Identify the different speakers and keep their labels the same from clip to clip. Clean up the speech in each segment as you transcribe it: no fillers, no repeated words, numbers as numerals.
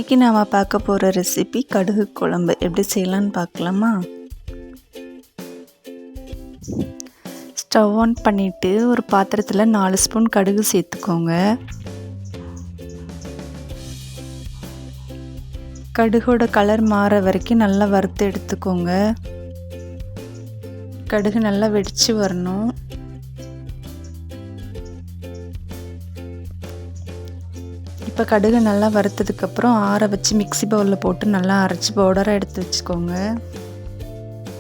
Speaker 1: இன்றைக்கி நாம் பார்க்க போகிற ரெசிபி கடுகு குழம்பு எப்படி செய்யலான்னு பார்க்கலாமா. ஸ்டவ் ஆன் பண்ணிவிட்டு ஒரு பாத்திரத்தில் 4 ஸ்பூன் கடுகு சேர்த்துக்கோங்க. கடுகோட கலர் மாற வரைக்கும் நல்லா வறுத்து எடுத்துக்கோங்க. கடுகு நல்லா வெடித்து வரணும். இப்போ கடுகு நல்லா வறுத்ததுக்கப்புறம் ஆற வச்சு மிக்ஸி பவுலில் போட்டு நல்லா அரைச்சி பவுடராக எடுத்து வச்சுக்கோங்க.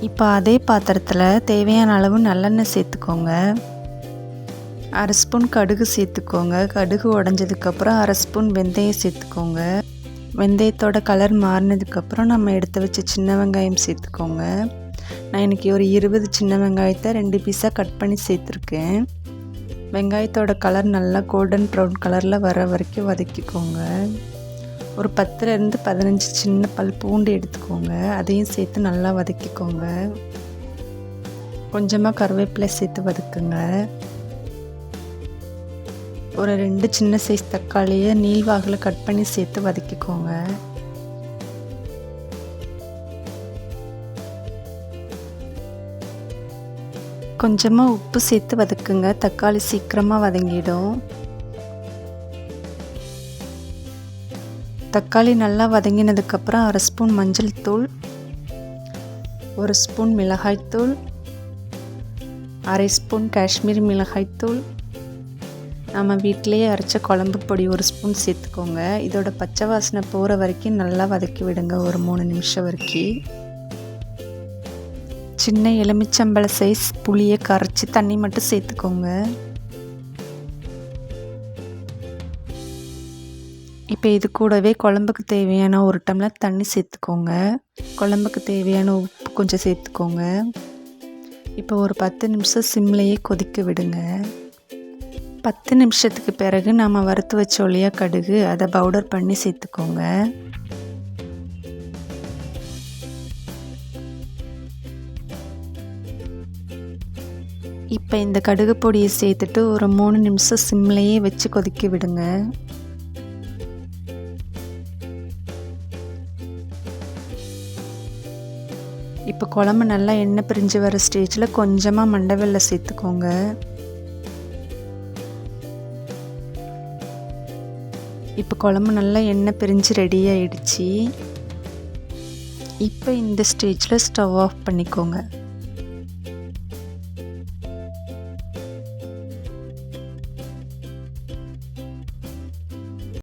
Speaker 1: இப்போ அதே பாத்திரத்தில் தேவையான அளவு நல்லெண்ணெய் சேர்த்துக்கோங்க. 1/2 ஸ்பூன் கடுகு சேர்த்துக்கோங்க. கடுகு உடஞ்சதுக்கப்புறம் 1/2 ஸ்பூன் வெந்தயம் சேர்த்துக்கோங்க. வெந்தயத்தோட கலர் மாறினதுக்கப்புறம் நம்ம எடுத்து வச்ச சின்ன வெங்காயம் சேர்த்துக்கோங்க. நான் இன்றைக்கி ஒரு 20 சின்ன வெங்காயத்தை 2 பீஸாக கட் பண்ணி சேர்த்துருக்கேன். வெங்காயத்தோட கலர் நல்லா கோல்டன் ப்ரௌன் கலரில் வர வரைக்கும் வதக்கிக்கோங்க. ஒரு 10லேருந்து 15 சின்ன பல் பூண்டு எடுத்துக்கோங்க. அதையும் சேர்த்து நல்லா வதக்கிக்கோங்க. கொஞ்சமாக கருவேப்பிலை சேர்த்து வதக்குங்க. ஒரு 2 சின்ன சைஸ் தக்காளியை நீள்வாகில் கட் பண்ணி சேர்த்து வதக்கிக்கோங்க. கொஞ்சமாக உப்பு சேர்த்து வதக்குங்க. தக்காளி சீக்கிரமாக வதங்கிடும். தக்காளி நல்லா வதங்கினதுக்கப்புறம் 1/2 ஸ்பூன் மஞ்சள் தூள், 1 ஸ்பூன் மிளகாய்த்தூள், 1/2 ஸ்பூன் காஷ்மீரி மிளகாய்த்தூள், நம்ம வீட்டிலேயே அரைச்ச குழம்பு பொடி 1 ஸ்பூன் சேர்த்துக்கோங்க. இதோட பச்சை வாசனை போகிற வரைக்கும் நல்லா வதக்கி விடுங்க. ஒரு 3 நிமிஷம் வரைக்கும். சின்ன எலுமிச்சம்பழ சைஸ் புளியை கரைச்சி தண்ணி மட்டும் சேர்த்துக்கோங்க. இப்போ இது கூடவே குழம்புக்கு தேவையான 1 டம்ளர் தண்ணி சேர்த்துக்கோங்க. குழம்புக்கு தேவையான உப்பு கொஞ்சம் சேர்த்துக்கோங்க. இப்போ ஒரு 10 நிமிஷம் சிம்லையே கொதிக்க விடுங்க. 10 நிமிஷத்துக்கு பிறகு நம்ம வறுத்து வச்ச இல்லையா கடுகு, அதை பவுடர் பண்ணி சேர்த்துக்கோங்க. இப்போ இந்த கடுகு பொடியை சேர்த்துட்டு ஒரு 3 நிமிஷம் சிம்லையே வச்சு கொதிக்க விடுங்க. இப்போ குழம்பு நல்லா எண்ணெய் பிரிஞ்சு வர ஸ்டேஜில் கொஞ்சமாக மண்டை வெல்லம் சேர்த்துக்கோங்க. இப்போ குழம்பு நல்லா எண்ணெய் பிரிஞ்சு ரெடி ஆயிடுச்சு. இப்போ இந்த ஸ்டேஜில் ஸ்டவ் ஆஃப் பண்ணிக்கோங்க.